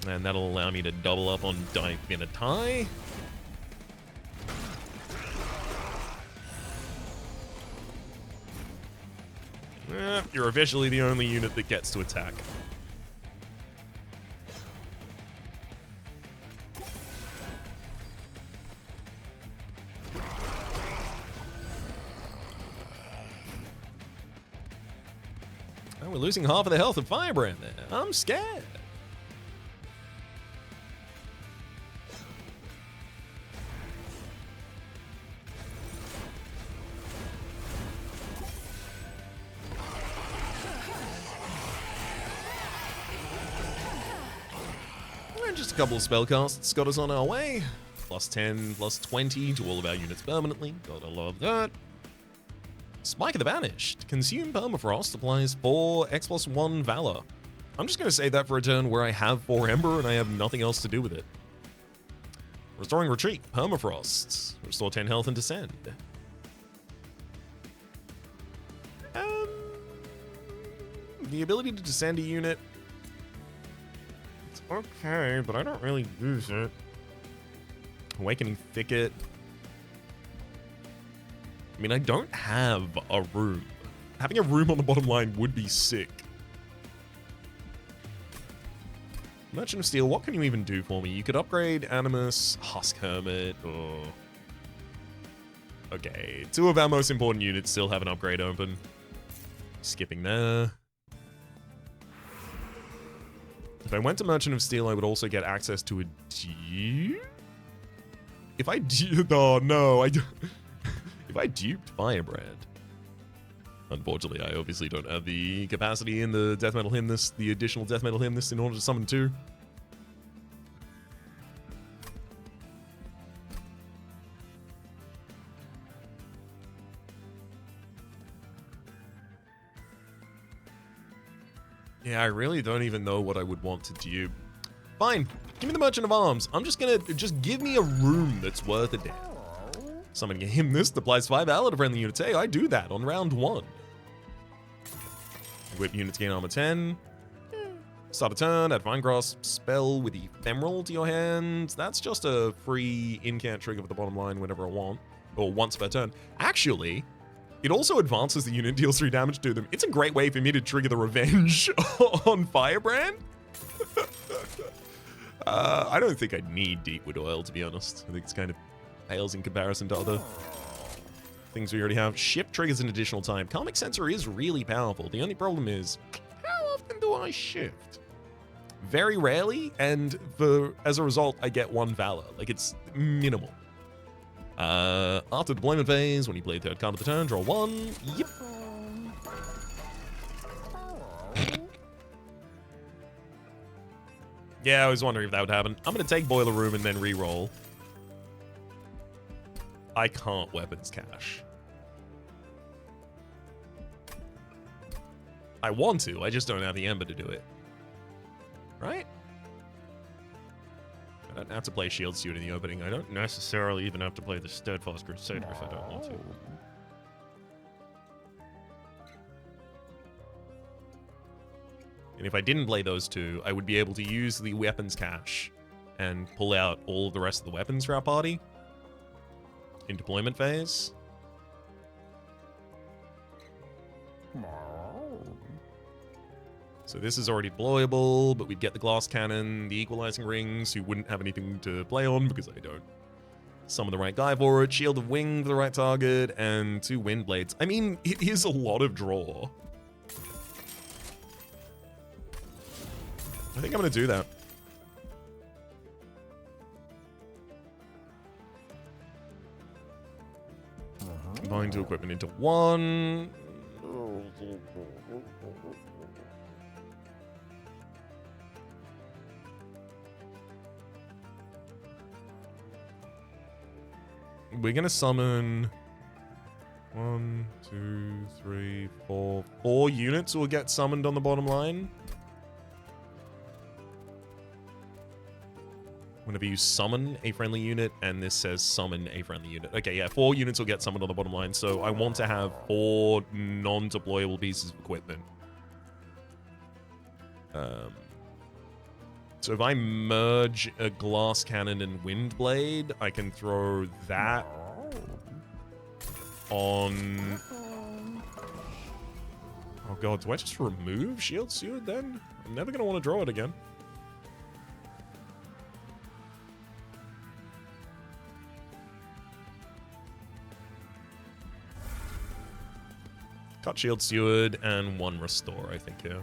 And that'll allow me to double up on Divinity. You're officially the only unit that gets to attack. And we're losing half of the health of Firebrand there. I'm scared. Just a couple of spellcasts got us on our way. Plus 10, plus 20 to all of our units permanently. Gotta love that. Spike of the Banished. Consume Permafrost applies 4 X+1 Valor. I'm just gonna say that for a turn where I have 4 Ember and I have nothing else to do with it. Restoring Retreat. Permafrost. Restore 10 health and descend. The ability to descend a unit. Okay, but I don't really use it. Awakening Thicket. I mean, I don't have a room. Having a room on the bottom line would be sick. Merchant of Steel, what can you even do for me? You could upgrade Animus, Husk Hermit, or... Okay, 2 of our most important units still have an upgrade open. Skipping there. If I went to Merchant of Steel, I would also get access to a dupe? If I duped... Oh, no. If I duped Firebrand. Unfortunately, I obviously don't have the capacity in the Deathmetal Hymnist, the additional Deathmetal Hymnist, in order to summon 2. Yeah, I really don't even know what I would want to dupe. Fine, give me the Merchant of Arms. I'm just gonna, give me a room that's worth a damn. Summoning a Hymnist applies 5 Valor to friendly units. Hey, I do that on round 1. Whip units gain armor 10. Start a turn, add Vine Grasp spell with Ephemeral to your hand. That's just a free incant trigger for the bottom line whenever I want. Or once per turn. Actually, it also advances the unit, deals 3 damage to them. It's a great way for me to trigger the revenge on Firebrand. I don't think I need Deepwood Oil, to be honest. I think it's kind of pales in comparison to other things we already have. Shift triggers an additional time. Karmic Sensor is really powerful. The only problem is, how often do I shift? Very rarely, and as a result, I get 1 Valor. Like, it's minimal. After deployment phase, when you play third card of the turn, draw 1. Yep. Yeah, I was wondering if that would happen. I'm going to take Boiler Room and then re-roll. I can't Weapons Cache. I want to, I just don't have the Ember to do it. Right? I don't have to play Shield Steward in the opening. I don't necessarily even have to play the Steadfast Crusader if I don't want to. And if I didn't play those two, I would be able to use the weapons cache and pull out all of the rest of the weapons for our party in deployment phase. So this is already deployable, but we'd get the glass cannon, the equalizing rings, who wouldn't have anything to play on because I don't summon the right guy for it, shield of wing for the right target, and 2 wind blades. I mean, it is a lot of draw. I think I'm going to do that. Combine 2 equipment into 1. We're going to summon 1, 2, 3, 4. 4 units will get summoned on the bottom line. Whenever you summon a friendly unit, and this says summon a friendly unit. Okay, yeah, 4 units will get summoned on the bottom line, so I want to have 4 non-deployable pieces of equipment. So if I merge a glass cannon and wind blade, I can throw that on... Oh god, do I just remove Shield Steward then? I'm never going to want to draw it again. Cut Shield Steward and 1 Restore, I think, yeah.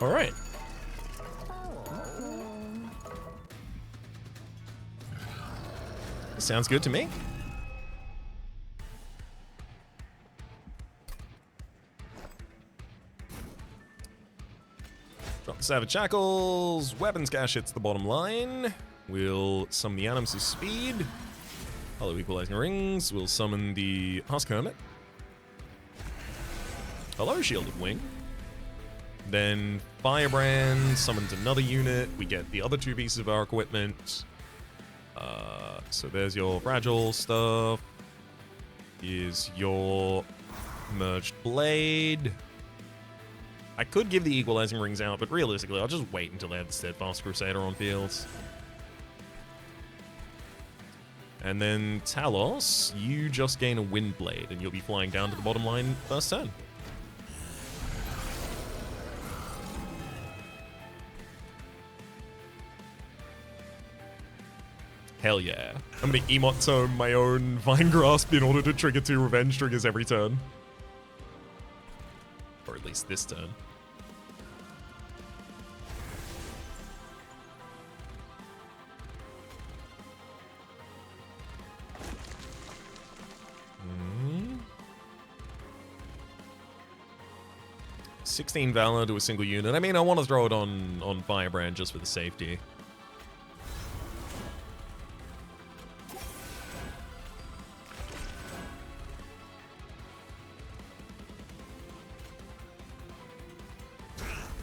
Alright. Sounds good to me. Drop the Savage Shackles. Weapons cache hits the bottom line. We'll summon the Atoms of Speed. Hollow Equalizing Rings. We'll summon the Husk Hermit. Hello, Shield of Wing. Then Firebrand summons another unit. We get the other 2 pieces of our equipment. So there's your fragile stuff. Here's your merged blade. I could give the equalizing rings out, but realistically, I'll just wait until I have the Steadfast Crusader on fields. And then Talos, you just gain a wind blade, and you'll be flying down to the bottom line first turn. Hell yeah. I'm gonna emote tome my own Vine Grasp in order to trigger 2 revenge triggers every turn. Or at least this turn. Hmm. 16 Valor to a single unit. I mean, I want to throw it on Firebrand just for the safety.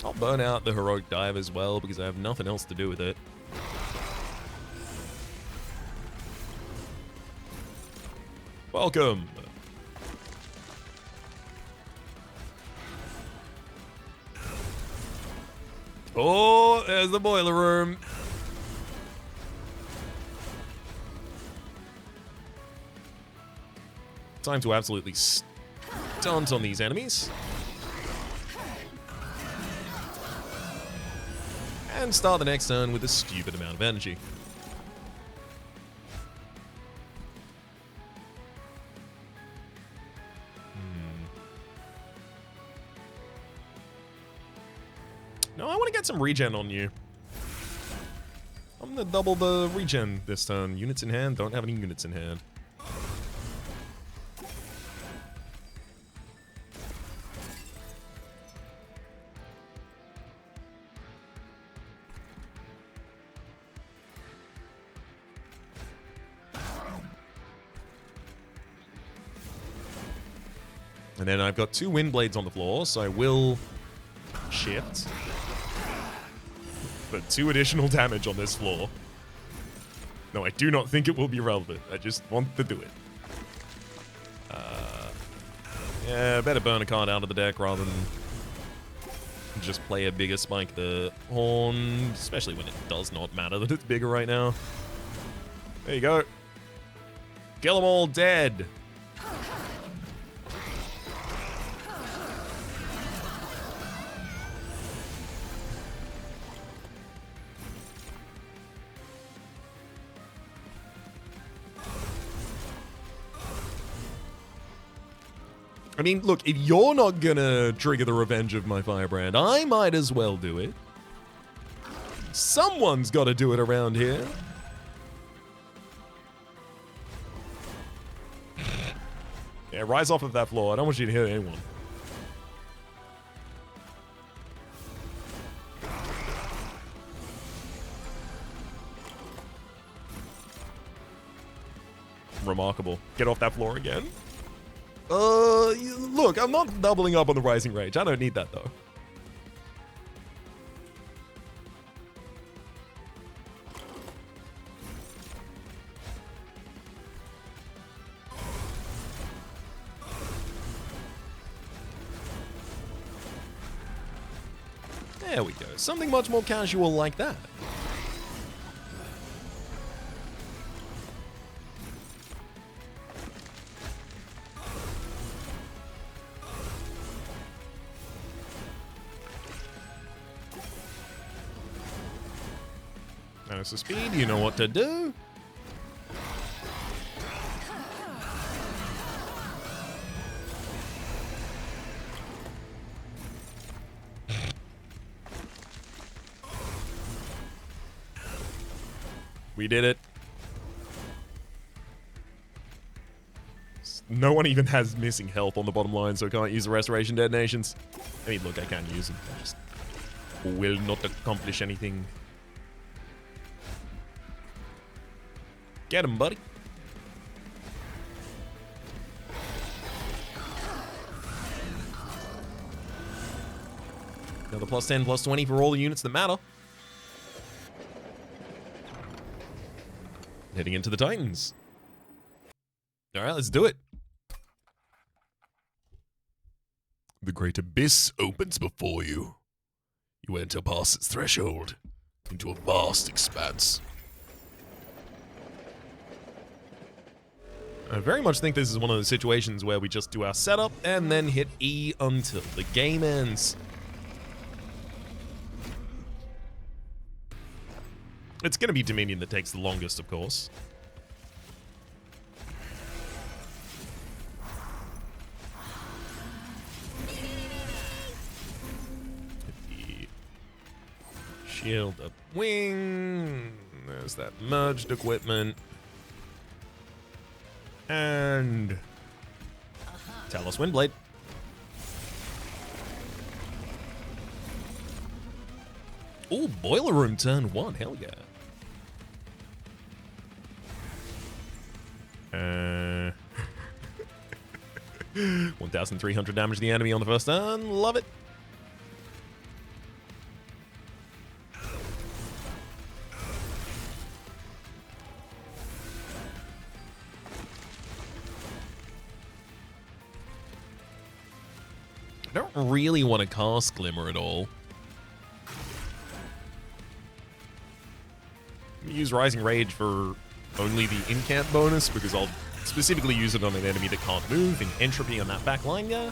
I'll burn out the Heroic Dive as well because I have nothing else to do with it. Welcome! Oh, there's the boiler room. Time to absolutely Taunt on these enemies. And start the next turn with a stupid amount of energy. No, I want to get some regen on you. I'm going to double the regen this turn. Units in hand, don't have any units in hand. And then I've got 2 wind blades on the floor, so I will shift. But 2 additional damage on this floor. No, I do not think it will be relevant. I just want to do it. Yeah, better burn a card out of the deck rather than just play a bigger Spike the Horn, especially when it does not matter that it's bigger right now. There you go. Kill them all dead. I mean, look, if you're not gonna trigger the revenge of my Firebrand, I might as well do it. Someone's gotta do it around here. Yeah, rise off of that floor. I don't want you to hit anyone. Remarkable. Get off that floor again. Look, I'm not doubling up on the Rising Rage. I don't need that, though. There we go. Something much more casual like that. Notice the speed, you know what to do. We did it. No one even has missing health on the bottom line, so I can't use the restoration detonations. I mean, look, I can use them. I just will not accomplish anything. Get him, buddy. Another plus 10, plus 20 for all the units that matter. Heading into the Titans. Alright, let's do it. The great abyss opens before you. You enter past its threshold into a vast expanse. I very much think this is one of those situations where we just do our setup and then hit E until the game ends. It's going to be Dominion that takes the longest, of course. Hit the shield up wing. There's that merged equipment. And Talos Windblade. Ooh, Boiler Room turn 1, hell yeah. 1,300 damage to the enemy on the first turn, love it. I don't really want to cast Glimmer at all. Use Rising Rage for only the incant bonus because I'll specifically use it on an enemy that can't move in entropy on that back line, yeah?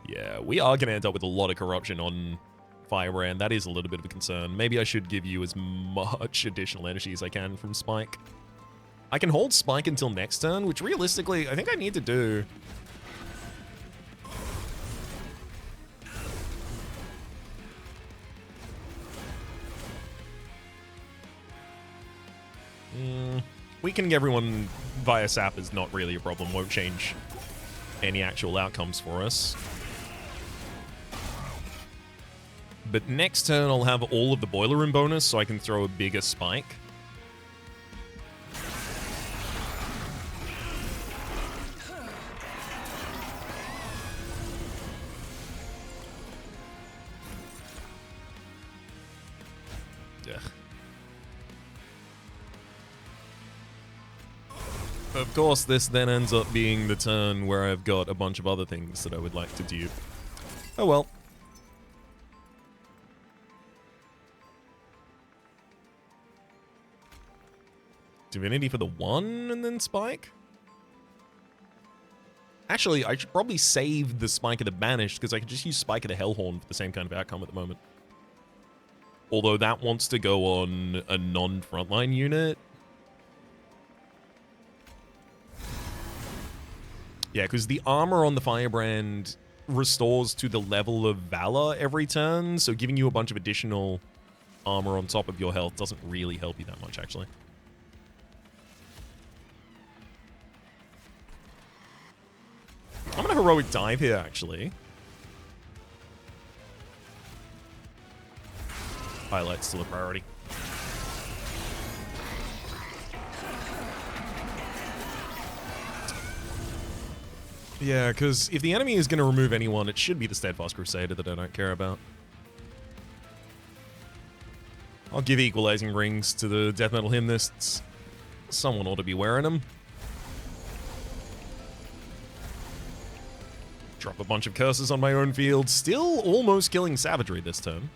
Yeah, we are going to end up with a lot of corruption on Firebrand. That is a little bit of a concern. Maybe I should give you as much additional energy as I can from Spike. I can hold Spike until next turn, which realistically, I think I need to do. Weakening everyone via sap is not really a problem. Won't change any actual outcomes for us. But next turn, I'll have all of the boiler room bonus, so I can throw a bigger spike. Ugh. Of course, this then ends up being the turn where I've got a bunch of other things that I would like to do. Oh well. Divinity for the 1 and then Spike? Actually, I should probably save the Spike of the Banished because I could just use Spike of the Hellhorn for the same kind of outcome at the moment. Although that wants to go on a non-frontline unit. Yeah, because the armor on the Firebrand restores to the level of Valor every turn, so giving you a bunch of additional armor on top of your health doesn't really help you that much, actually. I'm gonna heroic dive here, actually. Highlight's still a priority. Yeah, because if the enemy is going to remove anyone, it should be the Steadfast Crusader that I don't care about. I'll give Equalizing Rings to the Deathmetal Hymnists. Someone ought to be wearing them. Drop a bunch of curses on my own field. Still almost killing Savagery this turn.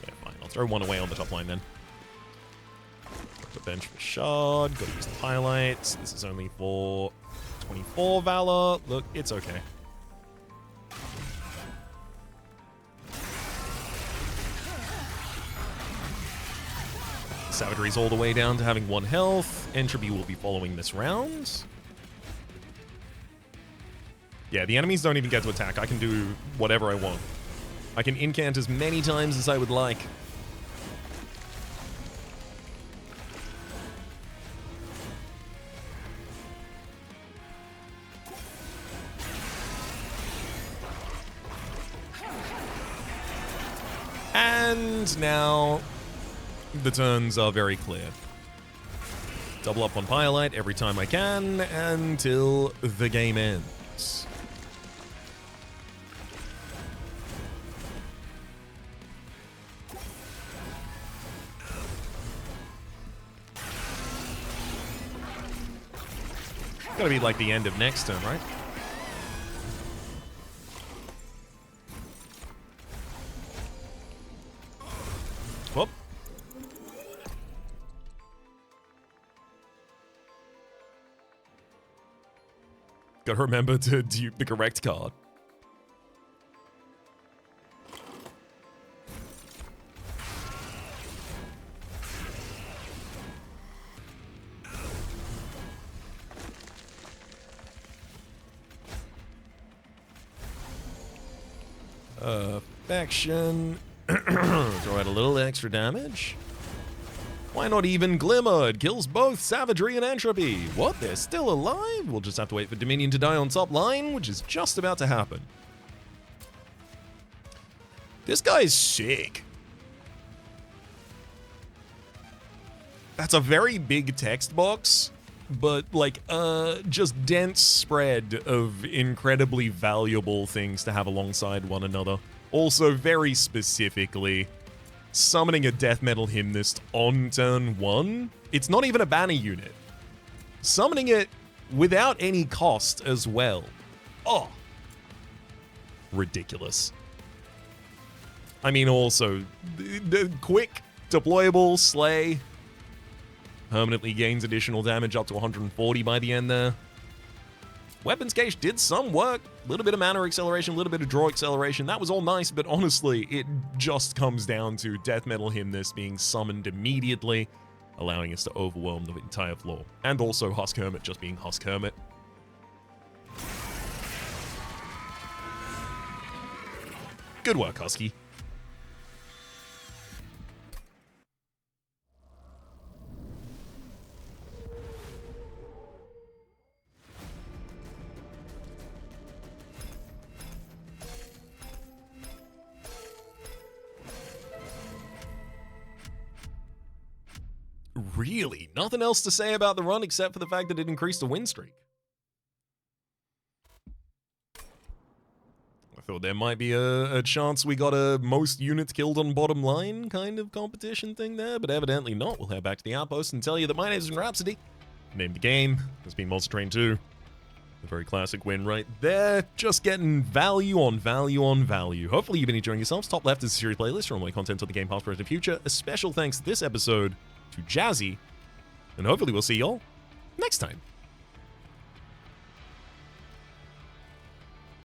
Okay, fine. I'll throw one away on the top line then. Got to bench for Shard. Got to use the highlights. This is only for 24 Valor. Look, it's okay. Savagery's all the way down to having 1 health. Entropy will be following this round. Yeah, the enemies don't even get to attack. I can do whatever I want. I can incant as many times as I would like. And now the turns are very clear. Double up on Pyolite every time I can until the game ends. Gotta be like the end of next turn, right? Whoop. Gotta remember to dupe the correct card. Affection. Throw out a little extra damage. Why not even Glimmer? It kills both Savagery and Entropy. What? They're still alive? We'll just have to wait for Dominion to die on top line, which is just about to happen. This guy's sick. That's a very big text box, but like just dense spread of incredibly valuable things to have alongside one another. Also, very specifically, summoning a Deathmetal Hymnist on turn 1, it's not even a banner unit. Summoning it without any cost as well. Oh, ridiculous. I mean, also, the quick, deployable, slay, permanently gains additional damage up to 140 by the end there. Weapons Cache did some work. A little bit of mana acceleration, a little bit of draw acceleration. That was all nice, but honestly, it just comes down to Deathmetal Hymnist being summoned immediately, allowing us to overwhelm the entire floor. And also Husk Hermit just being Husk Hermit. Good work, Husky. Really, nothing else to say about the run except for the fact that it increased the win streak. I thought there might be a chance we got a most units killed on bottom line kind of competition thing there, but evidently not. We'll head back to the outpost and tell you that my name is Rhapsody. Named the game has been Monster Train 2. A very classic win right there. Just getting value on value on value. Hopefully you've been enjoying yourselves. Top left is a series playlist for all my content on the game past, present, and future. A special thanks this episode to Jazzy, and hopefully we'll see y'all next time.